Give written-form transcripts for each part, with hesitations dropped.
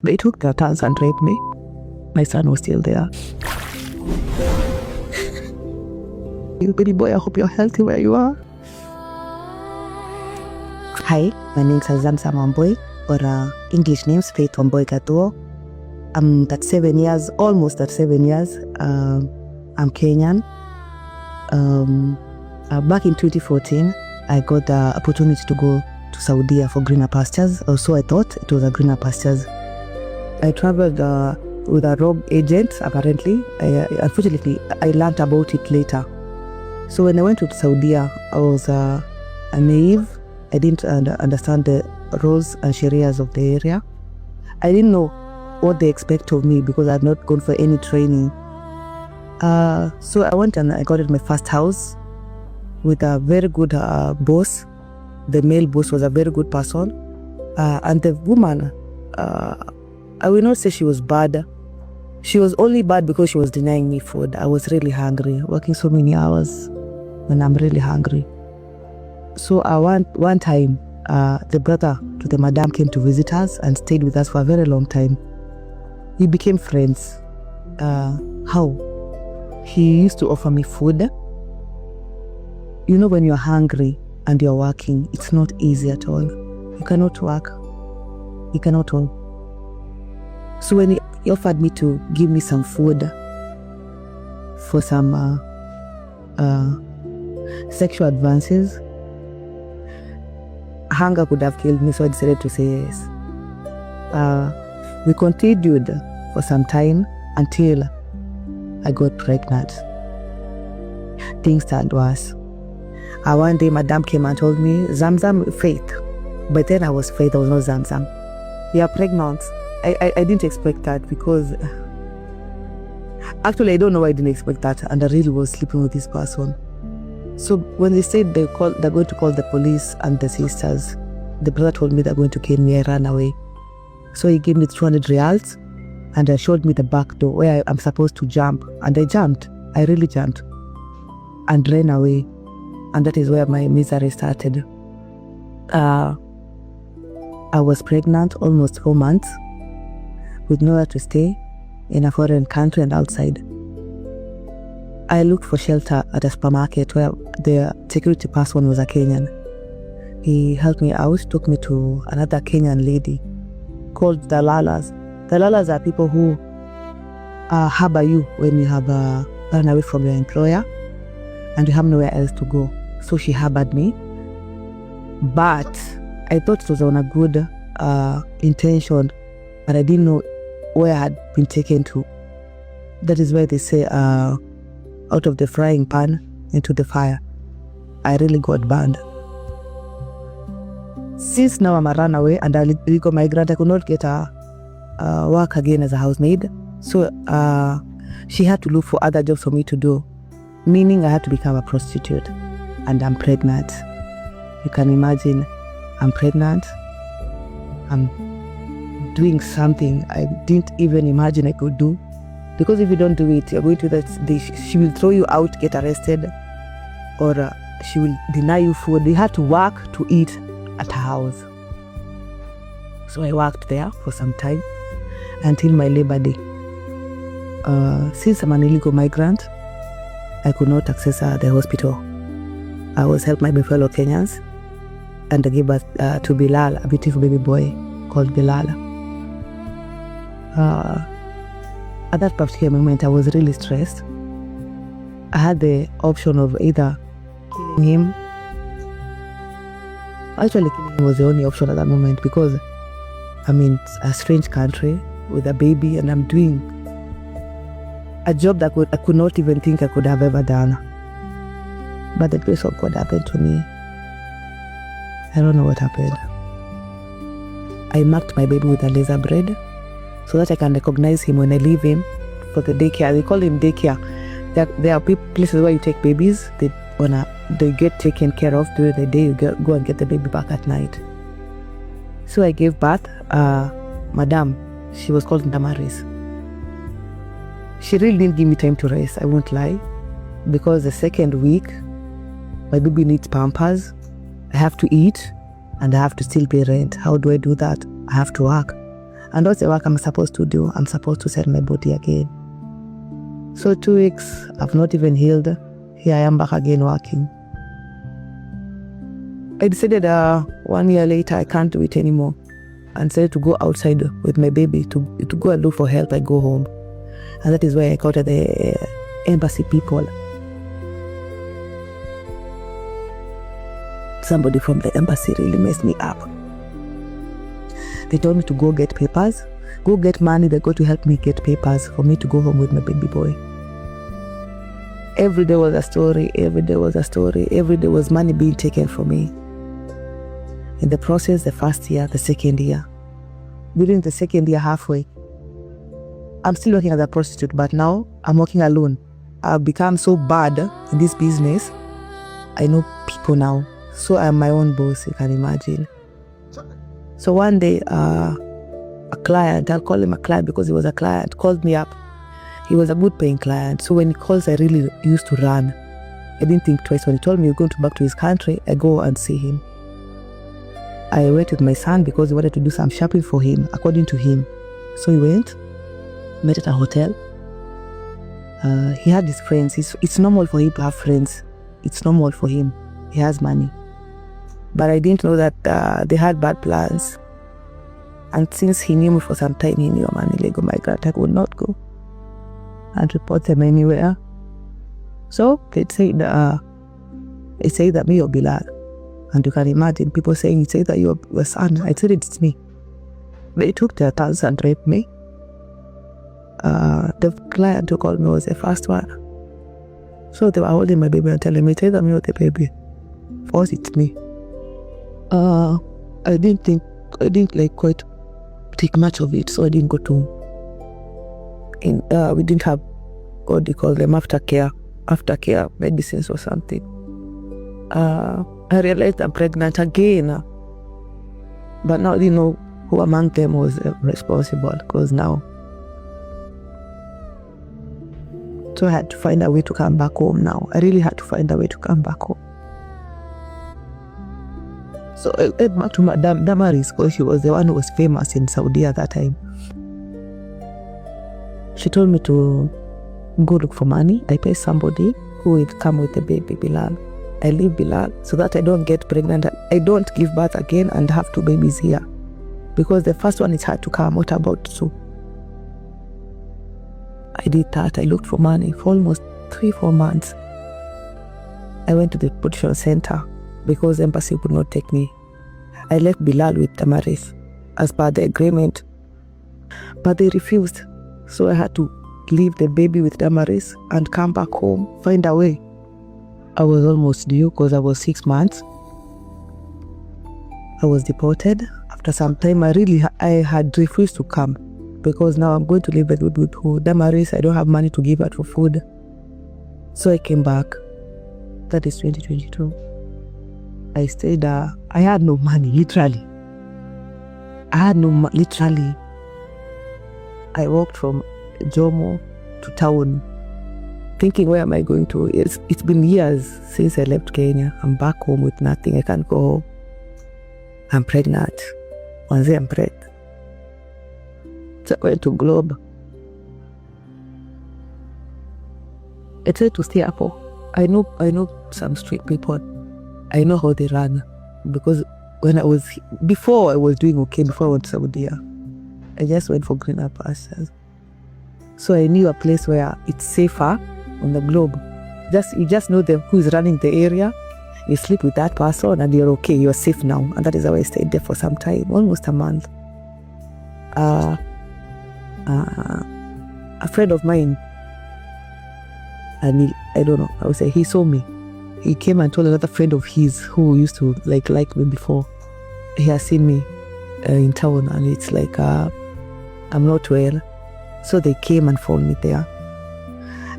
They took their turns and raped me. My son was still there. Baby boy, I hope you're healthy where you are. Hi, my name is Zamzam Wambui, or English name's Faith Wambui Katuo. I'm 37 years, almost 37 years. I'm Kenyan. Back in 2014, I got the opportunity to go to Saudi for greener pastures, or so I thought it was a greener pastures. I traveled with a rogue agent, apparently. Unfortunately, I learned about it later. So when I went to Saudi, I was naive. I didn't understand the rules and sharias of the area. I didn't know what they expect of me because I had not gone for any training. So I went and I got my first house with a very good boss. The male boss was a very good person. And the woman, I will not say she was bad. She was only bad because she was denying me food. I was really hungry, working so many hours when I'm really hungry. So one time, the brother to the madam came to visit us and stayed with us for a very long time. We became friends. How? He used to offer me food. You know, when you're hungry and you're working, it's not easy at all. You cannot work. You cannot work. So when he offered me to give me some food for some sexual advances, hunger could have killed me, so I decided to say yes. We continued for some time until I got pregnant. Things turned worse. One day, Madam came and told me, Zamzam, Faith. But then I was Faith, I was not Zamzam. You are pregnant. I didn't expect that because actually I don't know why I didn't expect that, and I really was sleeping with this person. So when they said they're going to call the police and the sisters, the brother told me they're going to kill me. I ran away. So he gave me 200 reals and showed me the back door where I'm supposed to jump, and I jumped. I really jumped and ran away, and that is where my misery started. I was pregnant almost 4 months with nowhere to stay in a foreign country and outside. I looked for shelter at a supermarket where the security person was a Kenyan. He helped me out, took me to another Kenyan lady called Dalalas. Dalalas are people who harbor you when you have run away from your employer and you have nowhere else to go. So she harbored me. But I thought it was on a good intention, but I didn't know where I had been taken to. That is why they say, out of the frying pan into the fire. I really got burned. Since now I'm a runaway and a legal migrant, I could not get work again as a housemaid. So she had to look for other jobs for me to do, meaning I had to become a prostitute. And I'm pregnant. You can imagine, I'm pregnant. I'm doing something I didn't even imagine I could do. Because if you don't do it, you're going to she will throw you out, get arrested, or she will deny you food. You have to work to eat at her house. So I worked there for some time until my labor day. Since I'm an illegal migrant, I could not access the hospital. I was helped by my fellow Kenyans, and I gave birth to Bilal, a beautiful baby boy called Bilal. At that particular moment, I was really stressed. I had the option of either killing him. Actually, killing him was the only option at that moment because I'm in a strange country with a baby and I'm doing a job that I could not even think I could have ever done. But the grace of God happened to me. I don't know what happened. I marked my baby with a laser braid so that I can recognize him when I leave him for the daycare. They call him daycare. There are places where you take babies. They get taken care of during the day. You go and get the baby back at night. So I gave birth. Madam, she was called Damaris. She really didn't give me time to rest, I won't lie. Because the second week, my baby needs pampers. I have to eat and I have to still pay rent. How do I do that? I have to work. And that's the work I'm supposed to do. I'm supposed to set my body again. So 2 weeks, I've not even healed. Here I am back again working. I decided 1 year later, I can't do it anymore. And decided to go outside with my baby to go and look for help. I go home. And that is where I encountered the embassy people. Somebody from the embassy really messed me up. They told me to go get papers, go get money. They go to help me get papers for me to go home with my baby boy. Every day was a story, every day was a story, every day was money being taken from me. In the process, the first year, the second year. During the second year, halfway, I'm still working as a prostitute, but now I'm working alone. I've become so bad in this business. I know people now. So I'm my own boss, you can imagine. So one day, a client, I'll call him a client because he was a client, called me up. He was a good paying client. So when he calls, I really used to run. I didn't think twice. When he told me he was going back to his country, I go and see him. I went with my son because he wanted to do some shopping for him, according to him. So he went, met at a hotel. He had his friends. It's normal for him to have friends. It's normal for him. He has money. But I didn't know that they had bad plans. And since he knew me for some time, he knew I'm an illegal migrant. I would not go and report them anywhere. So it said that me or Bilal. And you can imagine people saying, it said that you're your son. I said it's me. They took their turns and raped me. The client who called me was the first one. So they were holding my baby and telling me, say that me or the baby. Of course it's me. I didn't like quite take much of it, so I didn't go to. We didn't have what they call them aftercare medicines or something. I realized I'm pregnant again, but now I didn't know who among them was responsible because now. So I had to find a way to come back home now. I really had to find a way to come back home. So I went back to Madame Damaris because she was the one who was famous in Saudi at that time. She told me to go look for money. I pay somebody who will come with the baby, Bilal. I leave Bilal so that I don't get pregnant. I don't give birth again and have 2 babies here. Because the first one is hard to come. What about 2? I did that. I looked for money for almost 3-4 months. I went to the deportation center because the embassy would not take me. I left Bilal with Damaris as per the agreement, but they refused. So I had to leave the baby with Damaris and come back home, find a way. I was almost due because I was 6 months. I was deported. After some time, I had refused to come because now I'm going to live with Damaris. I don't have money to give her for food. So I came back. That is 2022. I stayed there. I had no money, literally. Literally. I walked from Jomo to town, thinking, where am I going to? It's been years since I left Kenya. I'm back home with nothing. I can't go home. I'm pregnant. One day I'm pregnant. So I went to Globe. I tried to stay up. I know some street people. I know how they run because before I was doing okay, before I went to Saudi, I just went for greener pastures. So I knew a place where it's safer on the globe. You just know who is running the area. You sleep with that person and you're okay. You're safe now. And that is how I stayed there for some time, almost a month. A friend of mine, and I don't know, I would say he saw me. He came and told another friend of his who used to like me before. He has seen me in town and it's like I'm not well. So they came and found me there.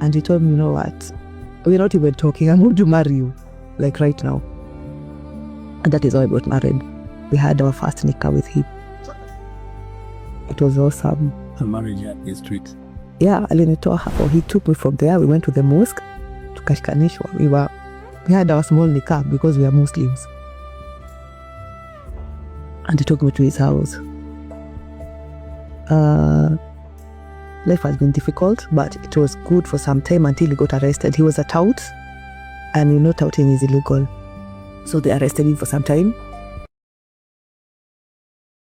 And he told me, you know what? We're not even talking. I'm going to marry you. Like right now. And that is how I got married. We had our first nikah with him. It was awesome. A marriage at his street. Yeah, alinitoa hapo. He took me from there. We went to the mosque. Tukashkanishwa. We had our small nikah because we are Muslims. And he took me to his house. Life has been difficult, but it was good for some time until he got arrested. He was a tout, and touting is illegal. So they arrested him for some time.